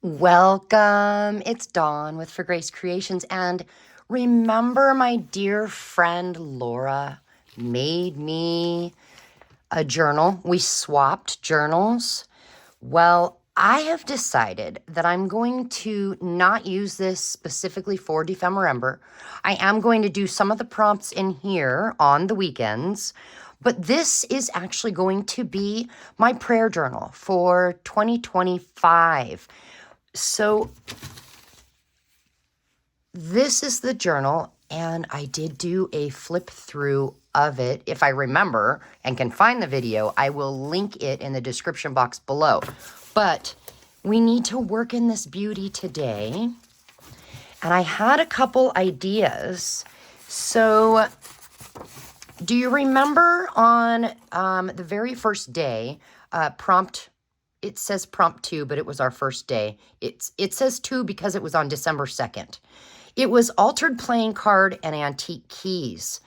Welcome. It's Dawn with For Grace Creations. And remember, my dear friend Laura made me a journal. We swapped journals. Well, I have decided that I'm going to not use this specifically for December. I am going to do some of the prompts in here on the weekends, but this is actually going to be my prayer journal for 2025. So this is the journal, and I did do a flip through of it. If I remember and can find the video, I will link it in the description box below. But we need to work in this beauty today. And I had a couple ideas. So do you remember on the very first day, prompt, it says prompt 2, but it was our first day. It says 2 because it was on December 2nd. It was altered playing card and antique keys.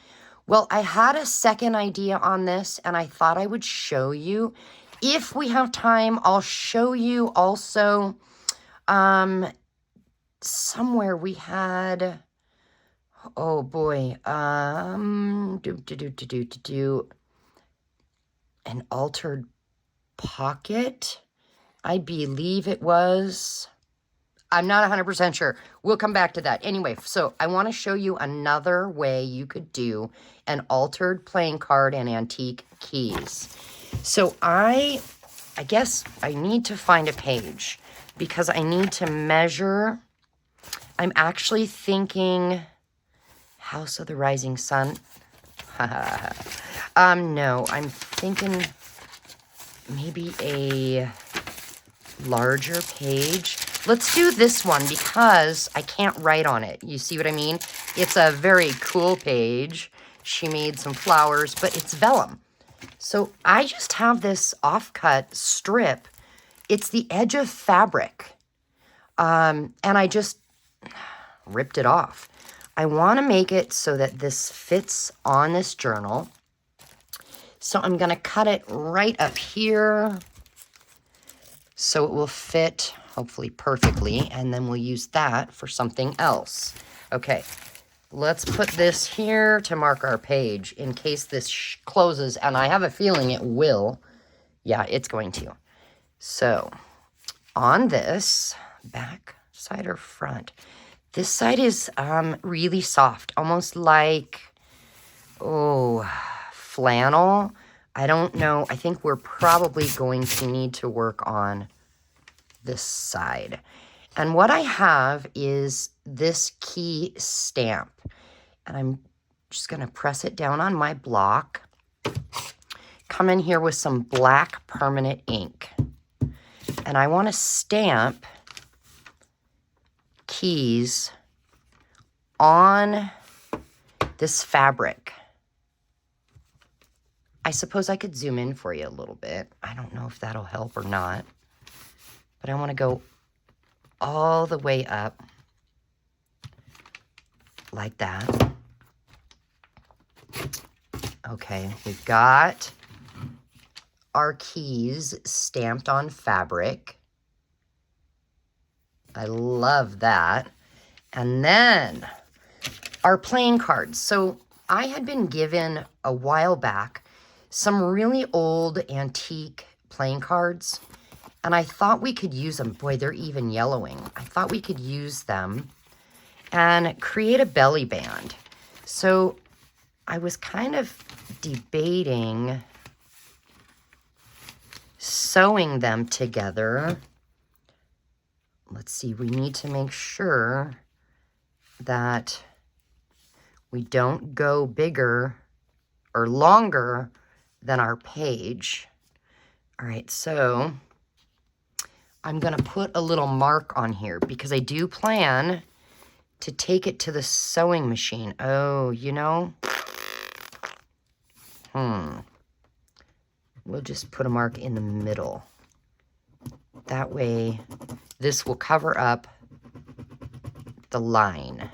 Well, I had a second idea on this, and I thought I would show you. If we have time, I'll show you also somewhere we had, oh boy, an altered pocket. I believe it was. I'm not 100% sure. We'll come back to that. Anyway, so I want to show you another way you could do an altered playing card and antique keys. So I guess I need to find a page because I need to measure. I'm actually thinking House of the Rising Sun. No, I'm thinking maybe a larger page. Let's do this one because I can't write on it. You see what I mean? It's a very cool page. She made some flowers, but it's vellum. So I just have this offcut strip. It's the edge of fabric. And I just ripped it off. I want to make it so that this fits on this journal. So I'm going to cut it right up here so it will fit hopefully perfectly, and then we'll use that for something else. Okay, let's put this here to mark our page in case this closes, and I have a feeling it will. Yeah, it's going to. So on this, back side or front, this side is really soft, almost like, flannel. I don't know. I think we're probably going to need to work on this side. And what I have is this key stamp. And I'm just going to press it down on my block. Come in here with some black permanent ink. And I want to stamp keys on this fabric. I suppose I could zoom in for you a little bit. I don't know if that'll help or not. But I want to go all the way up like that. Okay, we've got our keys stamped on fabric. I love that. And then our playing cards. So I had been given a while back some really old antique playing cards. And I thought we could use them. Boy, they're even yellowing. I thought we could use them and create a belly band. So I was kind of debating sewing them together. Let's see, we need to make sure that we don't go bigger or longer than our page. All right, so I'm going to put a little mark on here because I do plan to take it to the sewing machine. Oh, you know, we'll just put a mark in the middle. That way, this will cover up the line.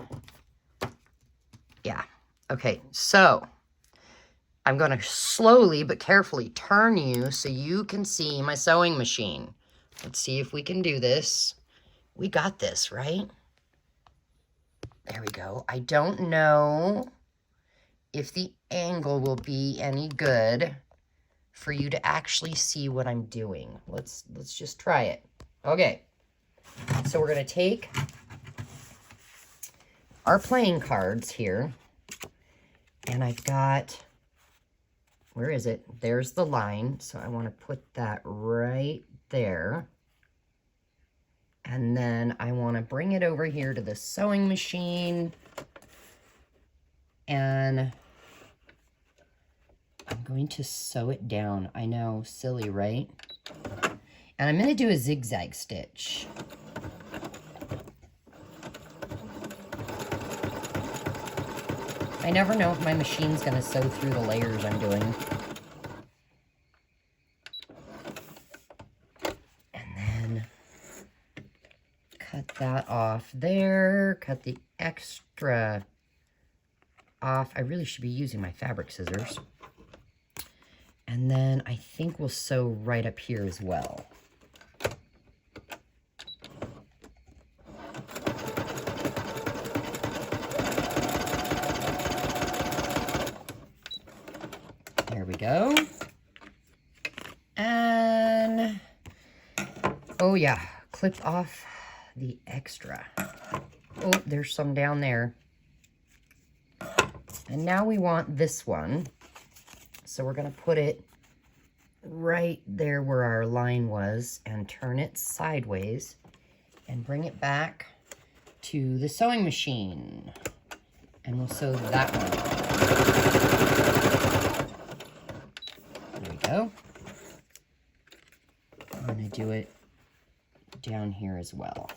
Yeah. Okay, so I'm going to slowly but carefully turn you so you can see my sewing machine. Let's see if we can do this. We got this, right? There we go. I don't know if the angle will be any good for you to actually see what I'm doing. Let's just try it. Okay. So we're going to take our playing cards here. And I've got, where is it? There's the line. So I want to put that right there. And then I want to bring it over here to the sewing machine. And I'm going to sew it down. I know, silly, right? And I'm going to do a zigzag stitch. I never know if my machine's going to sew through the layers I'm doing. And then cut that off there. Cut the extra off. I really should be using my fabric scissors. And then I think we'll sew right up here as well. There we go. And, oh yeah, clip off the extra. Oh, there's some down there. And now we want this one. So we're going to put it right there where our line was and turn it sideways and bring it back to the sewing machine. And we'll sew that one. There we go. I'm going to do it down here as well.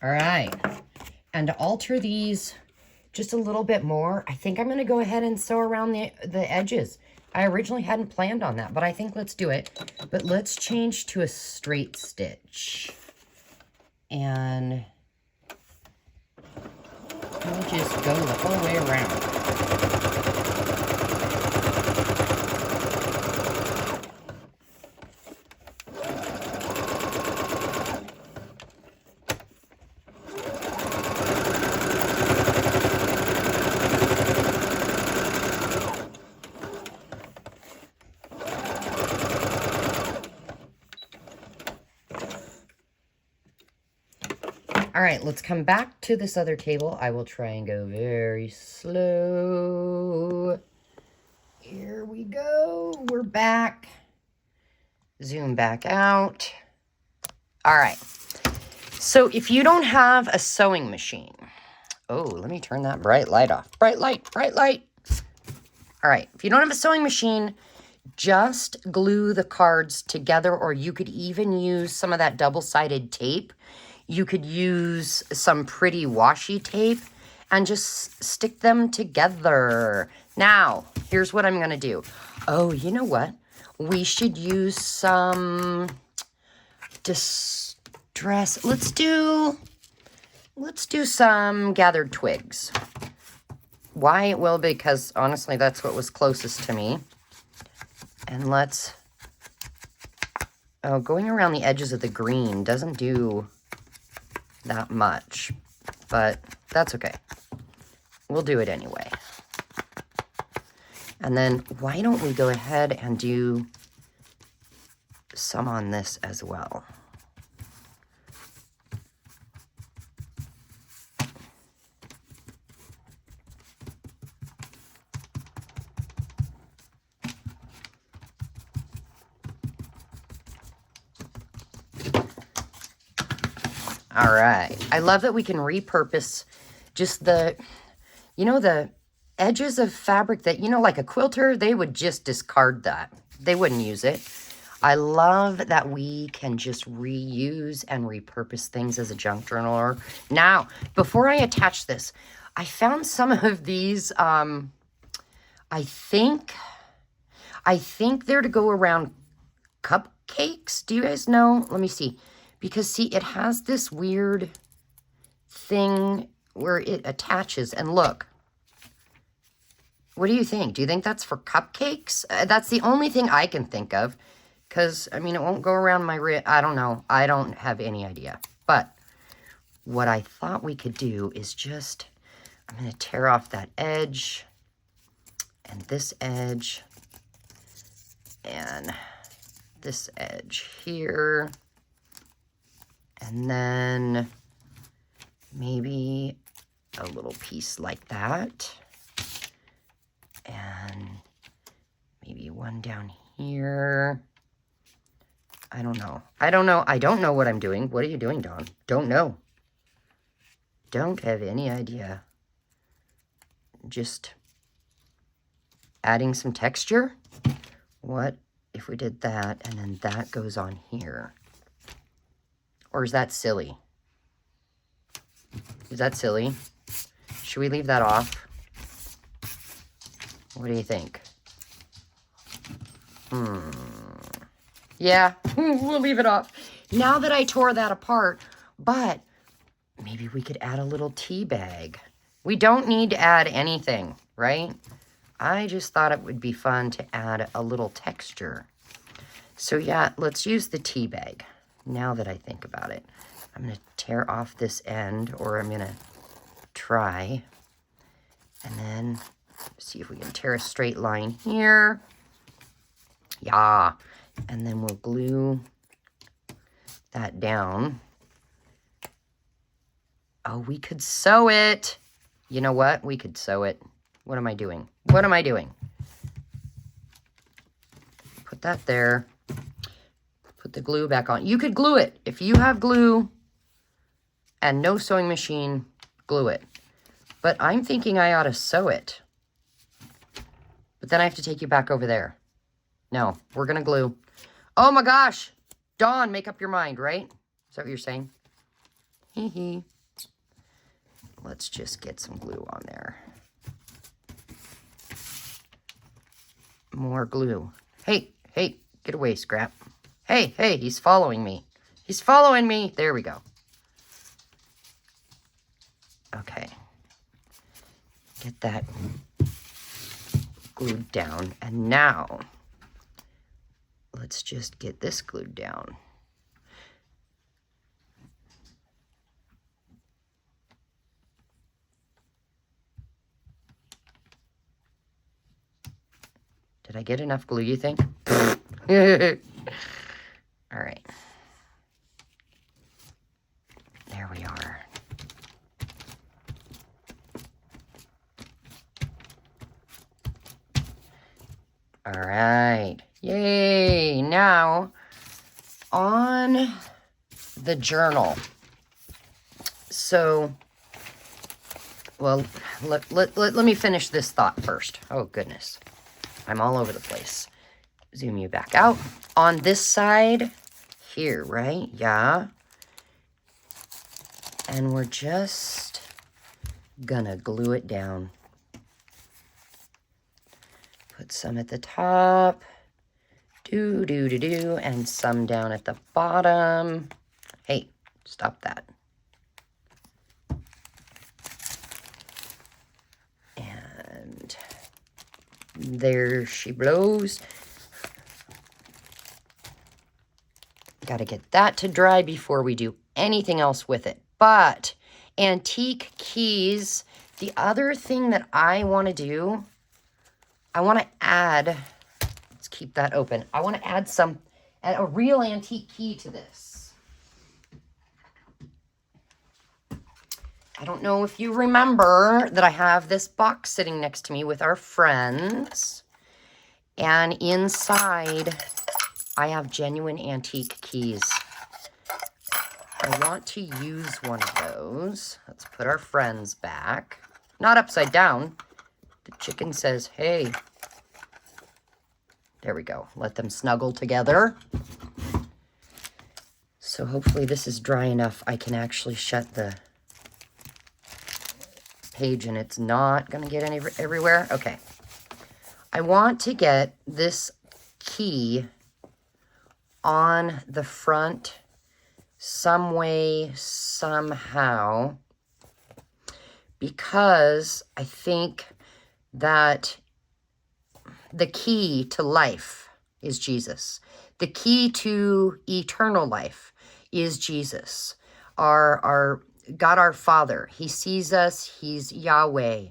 All right, and to alter these just a little bit more, I think I'm going to go ahead and sew around the edges. I originally hadn't planned on that, but I think let's do it. But let's change to a straight stitch. And we'll just go the whole way around. All right, let's come back to this other table. I will try and go very slow. Here we go. We're back. Zoom back out. All right. So if you don't have a sewing machine, oh, let me turn that bright light off. Bright light, bright light. All right. If you don't have a sewing machine, just glue the cards together, or you could even use some of that double-sided tape. You could use some pretty washi tape and just stick them together. Now, here's what I'm going to do. Oh, you know what? We should use some distress. Let's do some gathered twigs. Why? Well, because honestly, that's what was closest to me. And let's, oh, going around the edges of the green doesn't do that much, but that's okay. We'll do it anyway. And then why don't we go ahead and do some on this as well. All right. I love that we can repurpose just the, you know, the edges of fabric that, you know, like a quilter, they would just discard that. They wouldn't use it. I love that we can just reuse and repurpose things as a junk journaler. Now, before I attach this, I found some of these, I think they're to go around cupcakes. Do you guys know? Let me see. Because, see, it has this weird thing where it attaches. And look. What do you think? Do you think that's for cupcakes? That's the only thing I can think of. Because, I mean, it won't go around my wrist. I don't know. I don't have any idea. But what I thought we could do is just, I'm going to tear off that edge and this edge and this edge here. And then maybe a little piece like that. And maybe one down here. I don't know. I don't know. I don't know what I'm doing. What are you doing, Dawn? Don't know. Don't have any idea. Just adding some texture. What if we did that and then that goes on here? Or is that silly? Is that silly? Should we leave that off? What do you think? Yeah, we'll leave it off. Now that I tore that apart, but maybe we could add a little tea bag. We don't need to add anything, right? I just thought it would be fun to add a little texture. So yeah, let's use the tea bag. Now that I think about it, I'm going to tear off this end, or I'm going to try. And then see if we can tear a straight line here. Yeah. And then we'll glue that down. Oh, we could sew it. You know what? We could sew it. What am I doing? What am I doing? Put that there. Put the glue back on. You could glue it. If you have glue and no sewing machine, glue it. But I'm thinking I ought to sew it. But then I have to take you back over there. No, we're going to glue. Oh my gosh. Dawn, make up your mind, right? Is that what you're saying? Hee hee. Let's just get some glue on there. More glue. Hey, hey, get away, Scrap. Hey, hey, he's following me. He's following me. There we go. Okay. Get that glued down. And now, let's just get this glued down. Did I get enough glue, you think? All right. There we are. All right. Yay. Now, on the journal. So, well, let me finish this thought first. Oh, goodness. I'm all over the place. Zoom you back out. On this side here, right? Yeah. And we're just gonna glue it down. Put some at the top. And some down at the bottom. Hey, stop that. And there she blows. Got to get that to dry before we do anything else with it. But antique keys, the other thing that I want to do, I want to add, let's keep that open. I want to add a real antique key to this. I don't know if you remember that I have this box sitting next to me with our friends. And inside, I have genuine antique keys. I want to use one of those. Let's put our friends back. Not upside down. The chicken says, hey. There we go. Let them snuggle together. So hopefully this is dry enough I can actually shut the page and it's not going to get everywhere. Okay. I want to get this key on the front some way, somehow, because I think that the key to life is Jesus. The key to eternal life is Jesus. Our God, our Father, he sees us. He's Yahweh.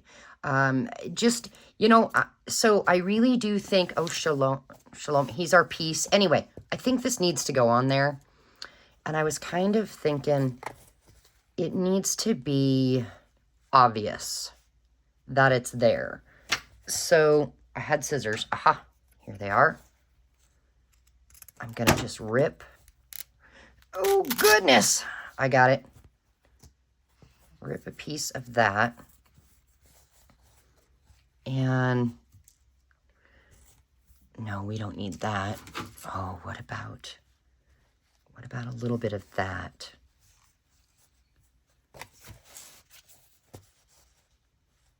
So I really do think, oh, shalom, he's our peace. Anyway, I think this needs to go on there. And I was kind of thinking it needs to be obvious that it's there. So I had scissors. Aha, here they are. I'm going to just rip. Oh, goodness. I got it. Rip a piece of that. And no, we don't need that. Oh, what about a little bit of that?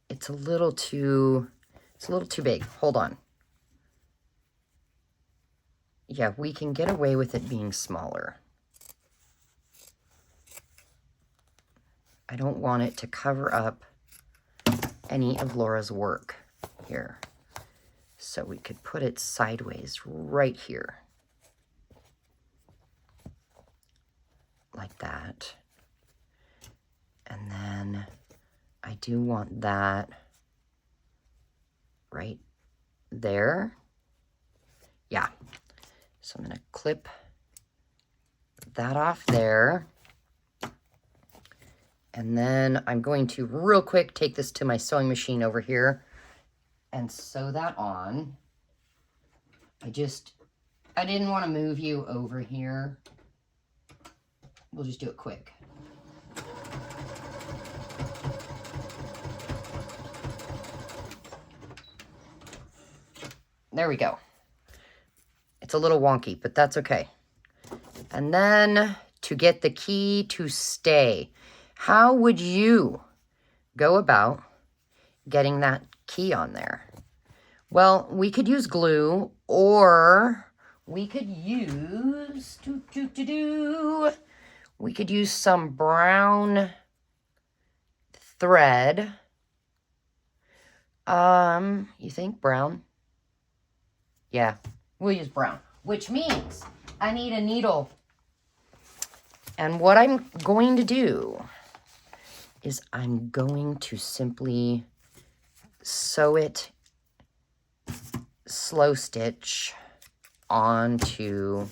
It's a little too big. Hold on. Yeah, we can get away with it being smaller. I don't want it to cover up any of Laura's work here. So we could put it sideways right here. Like that. And then I do want that right there. Yeah. So I'm going to clip that off there. And then I'm going to real quick take this to my sewing machine over here and sew that on. I didn't want to move you over here. We'll just do it quick. There we go. It's a little wonky, but that's okay. And then to get the key to stay, how would you go about getting that key on there? Well, we could use glue, or we could use we could use some brown thread. You think brown? Yeah, we'll use brown, which means I need a needle. And what I'm going to do is I'm going to simply sew it, slow stitch onto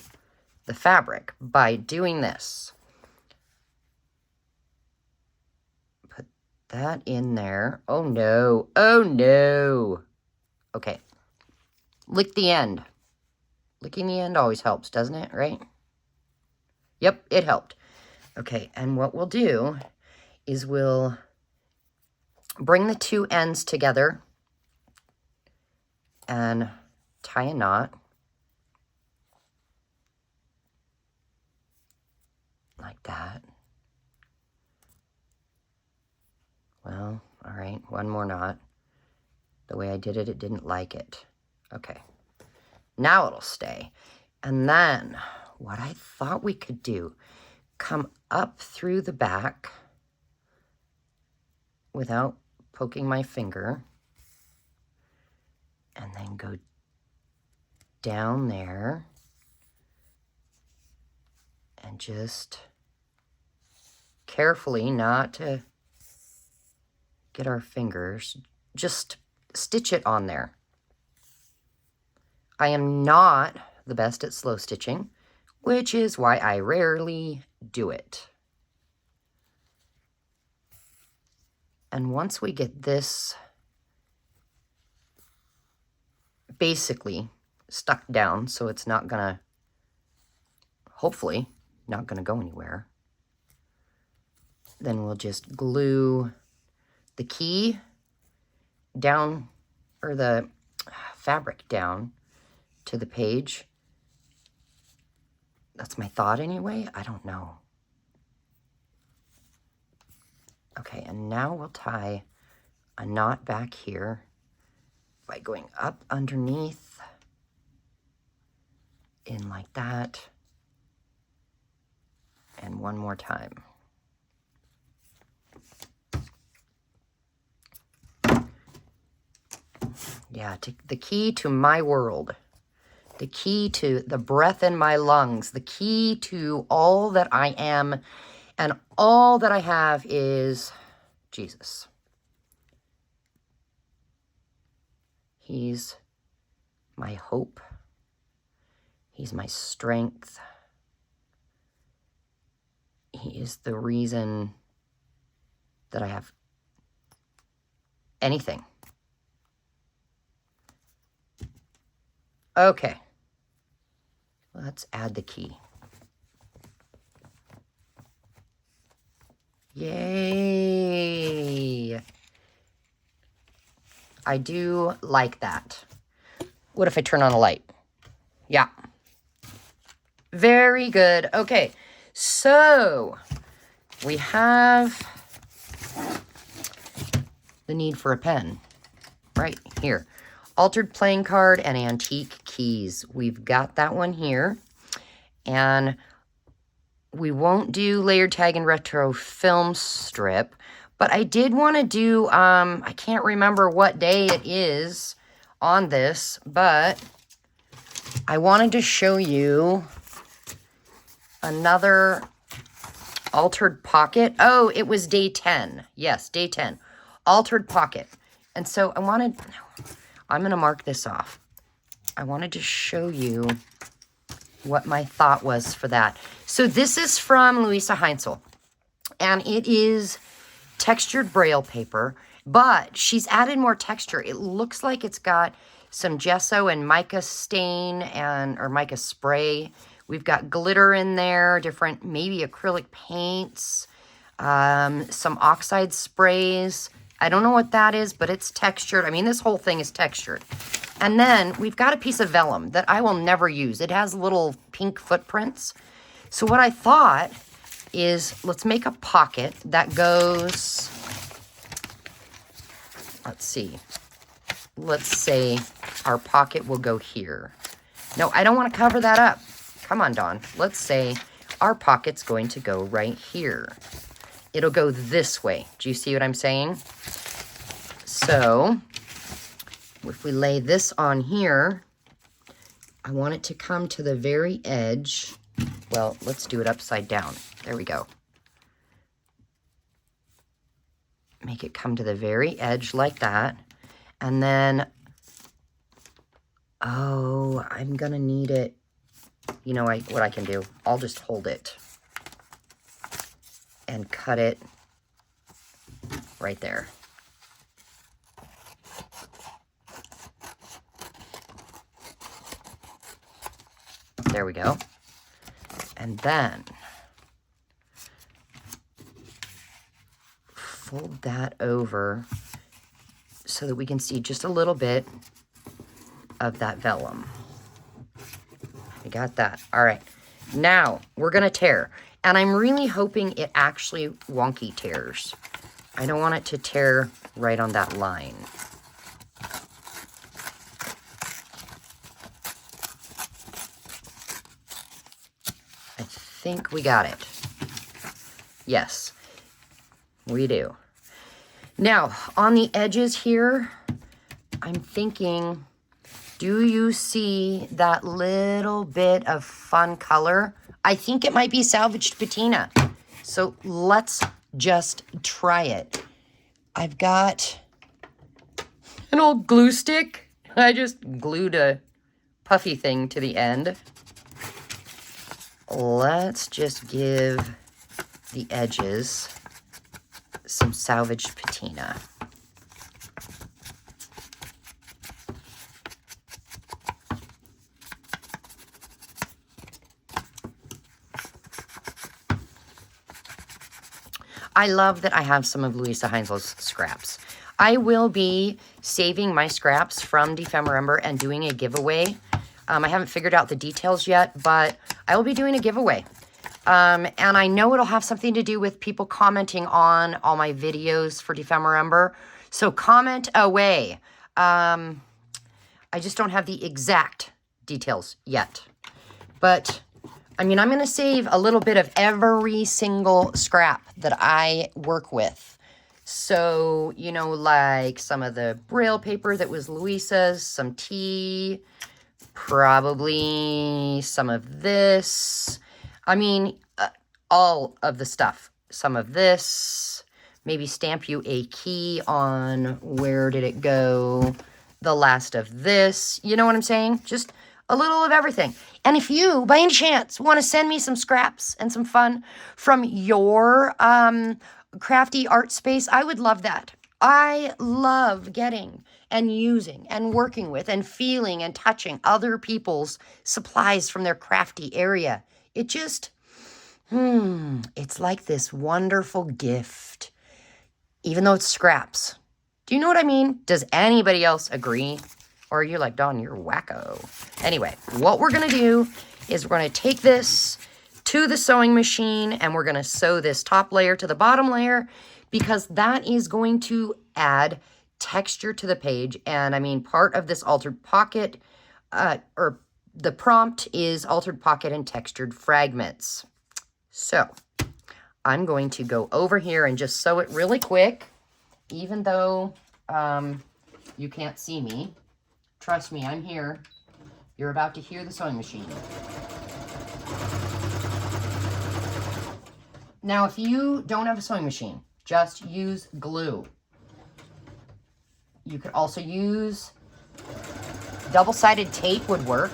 the fabric by doing this. Put that in there. Oh no, oh no. Okay, lick the end. Licking the end always helps, doesn't it, right? Yep, it helped. Okay, and what we'll do is we'll bring the two ends together and tie a knot like that. Well, all right, one more knot. The way I did it, it didn't like it. Okay, now it'll stay. And then what I thought we could do, come up through the back without poking my finger, and then go down there and just carefully, not to get our fingers, just stitch it on there. I am not the best at slow stitching, which is why I rarely do it. And once we get this basically stuck down, so it's not gonna, hopefully, not gonna go anywhere, then we'll just glue the key down, or the fabric down to the page. That's my thought anyway. I don't know. Okay, and now we'll tie a knot back here by going up underneath, in like that, and one more time. Yeah, the key to my world. The key to the breath in my lungs. The key to all that I am and all that I have is Jesus. He's my hope. He's my strength. He is the reason that I have anything. Okay. Let's add the key. Yay! I do like that. What if I turn on a light? Yeah. Very good. Okay, so we have the need for a pen right here. Altered playing card and antique keys. We've got that one here. And we won't do layered tag and retro film strip, but I did want to do, I can't remember what day it is on this, but I wanted to show you another altered pocket. Oh, it was day 10. Yes, day 10. Altered pocket. And so I'm going to mark this off. I wanted to show you what my thought was for that. So this is from Louisa Heinzel, and it is textured braille paper, but she's added more texture. It looks like it's got some gesso and mica stain or mica spray. We've got glitter in there, different maybe acrylic paints, some oxide sprays. I don't know what that is, but it's textured. I mean, this whole thing is textured. And then we've got a piece of vellum that I will never use. It has little pink footprints. So what I thought is let's make a pocket that goes, let's see. Let's say our pocket will go here. No, I don't want to cover that up. Come on, Dawn. Let's say our pocket's going to go right here. It'll go this way. Do you see what I'm saying? So if we lay this on here, I want it to come to the very edge. Well, let's do it upside down. There we go. Make it come to the very edge like that. And then, oh, I'm going to need it. You know what I can do? I'll just hold it and cut it right there. There we go. And then fold that over so that we can see just a little bit of that vellum. We got that. All right. Now we're going to tear. And I'm really hoping it actually wonky tears. I don't want it to tear right on that line. I think we got it. Yes, we do. Now, on the edges here, I'm thinking, do you see that little bit of fun color? I think it might be salvaged patina. So let's just try it. I've got an old glue stick. I just glued a puffy thing to the end. Let's just give the edges some salvaged patina. I love that I have some of Louisa Heinzel's scraps. I will be saving my scraps from December and doing a giveaway. I haven't figured out the details yet, but I will be doing a giveaway. And I know it'll have something to do with people commenting on all my videos for December. So comment away. I just don't have the exact details yet. But I mean, I'm going to save a little bit of every single scrap that I work with. So, you know, like some of the Braille paper that was Louisa's, some tea, probably some of this. I mean, all of the stuff. Some of this. Maybe stamp you a key on where did it go. The last of this. You know what I'm saying? Just a little of everything. And if you, by any chance, want to send me some scraps and some fun from your crafty art space, I would love that. I love getting and using and working with and feeling and touching other people's supplies from their crafty area. It just, it's like this wonderful gift, even though it's scraps. Do you know what I mean? Does anybody else agree? Or are you like, Dawn, you're wacko? Anyway, what we're going to do is we're going to take this to the sewing machine and we're going to sew this top layer to the bottom layer because that is going to add texture to the page. And I mean, part of this altered pocket, or the prompt is altered pocket and textured fragments. So I'm going to go over here and just sew it really quick, even though you can't see me. Trust me, I'm here. You're about to hear the sewing machine. Now, if you don't have a sewing machine, just use glue. You could also use double-sided tape would work.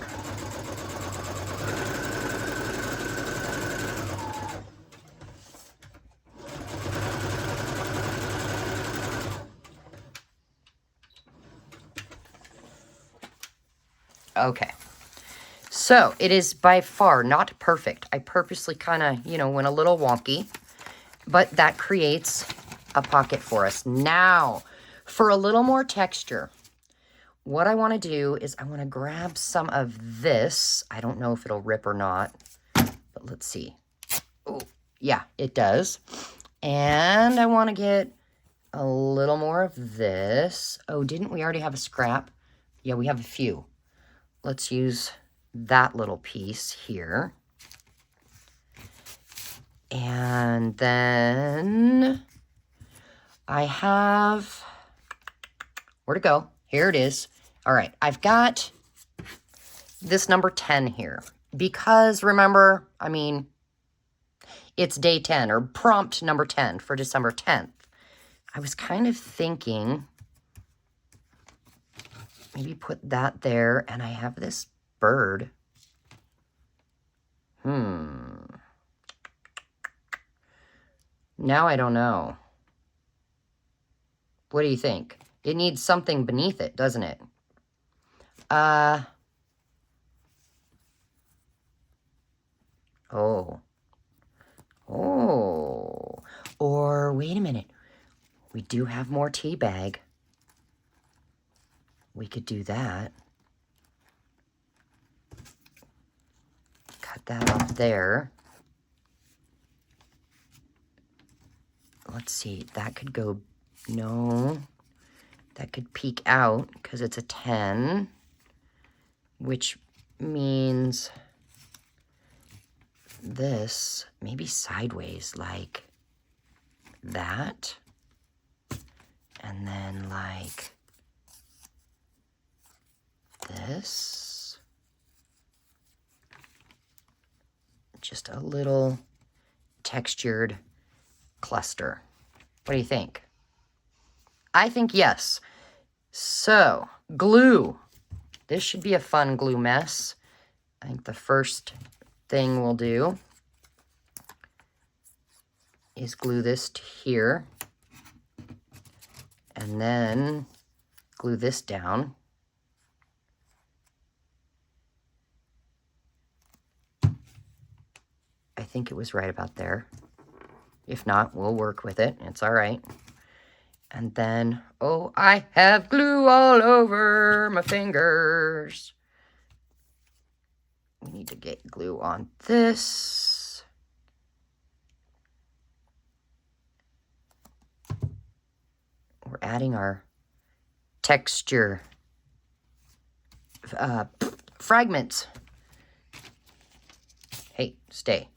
Okay. So it is by far not perfect. I purposely kind of, you know, went a little wonky, but that creates a pocket for us. Now, for a little more texture, what I want to do is I want to grab some of this. I don't know if it'll rip or not, but let's see. Oh, yeah, it does. And I want to get a little more of this. Oh, didn't we already have a scrap? Yeah, we have a few. Let's use that little piece here. And then I have, where'd it go? Here it is. All right, I've got this number 10 here because remember, I mean, it's day 10 or prompt number 10 for December 10th. I was kind of thinking maybe put that there, and I have this bird. Now I don't know. What do you think? It needs something beneath it, doesn't it? Oh. Or wait a minute. We do have more tea bag. We could do that. Cut that off there. Let's see, that could go, no. That could peek out because it's a 10, which means this, maybe sideways like that. And then like this. Just a little textured cluster. What do you think? I think yes. So, glue. This should be a fun glue mess. I think the first thing we'll do is glue this to here. And then glue this down. I think it was right about there. If not, we'll work with it. It's all right. And then, oh, I have glue all over my fingers. We need to get glue on this. We're adding our texture fragments. Hey, stay.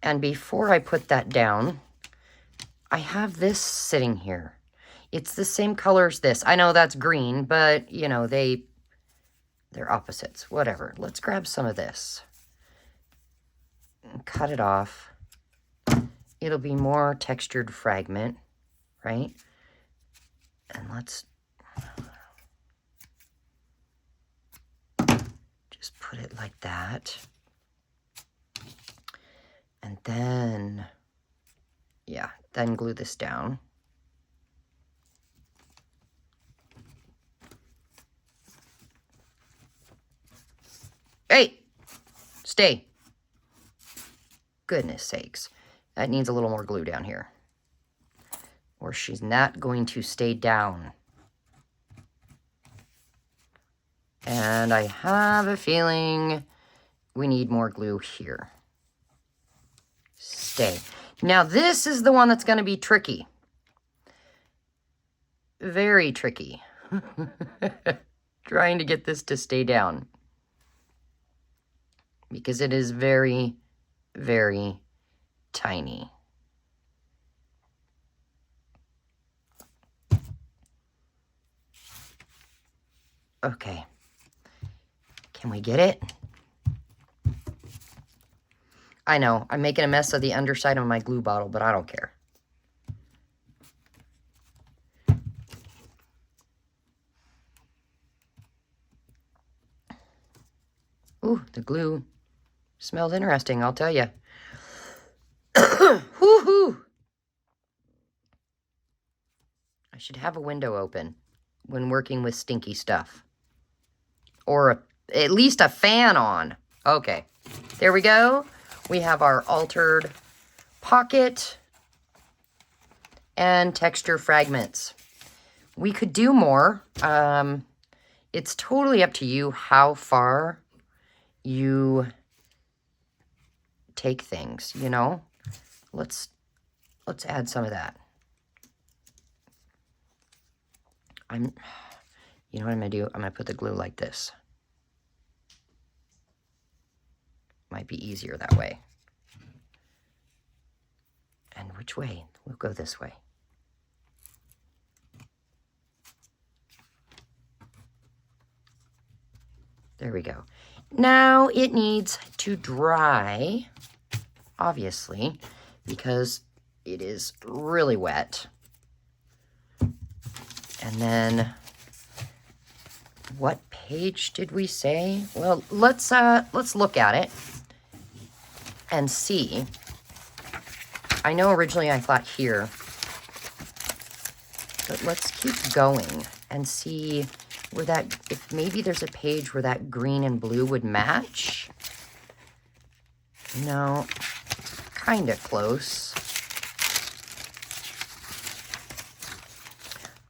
And before I put that down, I have this sitting here. It's the same color as this. I know that's green, but, you know, they're opposites. Whatever. Let's grab some of this and cut it off. It'll be more textured fragment, right? And let's just put it like that. And then, yeah, then glue this down. Hey, stay. Goodness sakes. That needs a little more glue down here, or she's not going to stay down. And I have a feeling we need more glue here. Stay. Now this is the one that's going to be tricky. Very tricky. Trying to get this to stay down. Because it is very, very tiny. Okay. Can we get it? I know, I'm making a mess of the underside of my glue bottle, but I don't care. Ooh, the glue smells interesting, I'll tell you. Woo-hoo! I should have a window open when working with stinky stuff. Or at least a fan on. Okay, there we go. We have our altered pocket and texture fragments. We could do more. It's totally up to you how far you take things, you know? Let's add some of that. You know what I'm gonna do? I'm gonna put the glue like this. Might be easier that way. And which way? We'll go this way. There we go. Now it needs to dry, obviously, because it is really wet. And then, what page did we say? Well, let's look at it and see. I know originally I thought here, but let's keep going and see where that, if maybe there's a page where that green and blue would match. No, kind of close.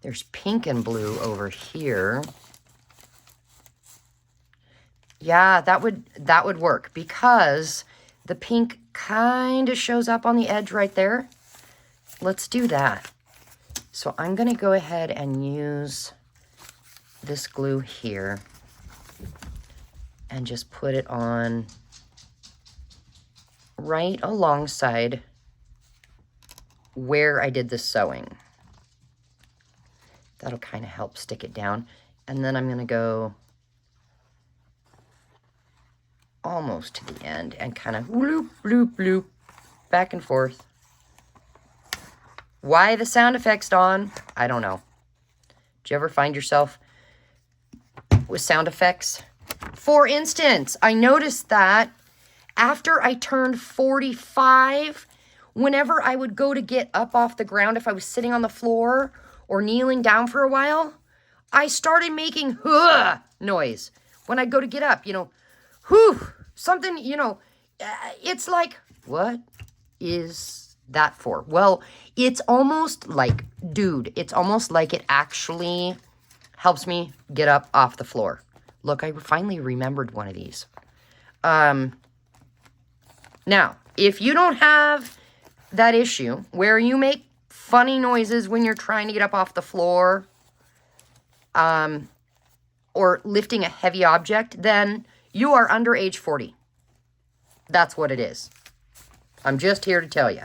There's pink and blue over here. Yeah, that would work because the pink kind of shows up on the edge right there. Let's do that. So I'm going to go ahead and use this glue here and just put it on right alongside where I did the sewing. That'll kind of help stick it down. And then I'm going to go almost to the end and kind of bloop, bloop, bloop, back and forth. Why the sound effects on? I don't know. Do you ever find yourself with sound effects? For instance, I noticed that after I turned 45, whenever I would go to get up off the ground, if I was sitting on the floor or kneeling down for a while, I started making noise when I go to get up, you know, something, you know, it's like, what is that for? Well, it's almost like, dude, it's almost like it actually helps me get up off the floor. Look, I finally remembered one of these. Now, if you don't have that issue where you make funny noises when you're trying to get up off the floor, or lifting a heavy object, then you are under age 40. That's what it is. I'm just here to tell you.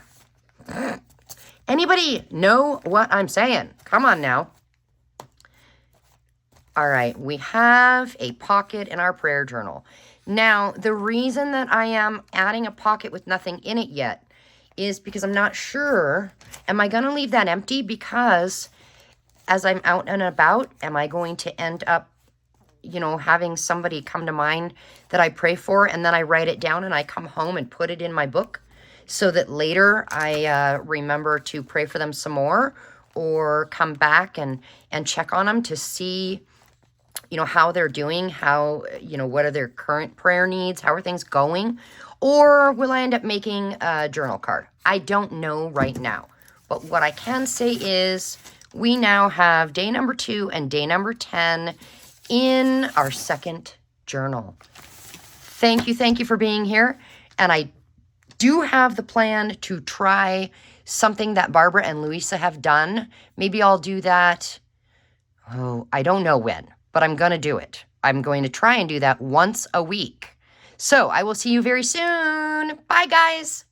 Anybody know what I'm saying? Come on now. All right, we have a pocket in our prayer journal. Now, the reason that I am adding a pocket with nothing in it yet is because I'm not sure, am I going to leave that empty? Because as I'm out and about, am I going to end up, you know, having somebody come to mind that I pray for, and then I write it down and I come home and put it in my book so that later I remember to pray for them some more, or come back and check on them to see, you know, how they're doing, how, you know, what are their current prayer needs, how are things going, or will I end up making a journal card? I don't know right now. But what I can say is we now have day number 2 and day number 10 in our second journal. Thank you for being here. And I do have the plan to try something that Barbara and Louisa have done. Maybe I'll do that. Oh, I don't know when, but I'm going to do it. I'm going to try and do that once a week. So I will see you very soon. Bye, guys.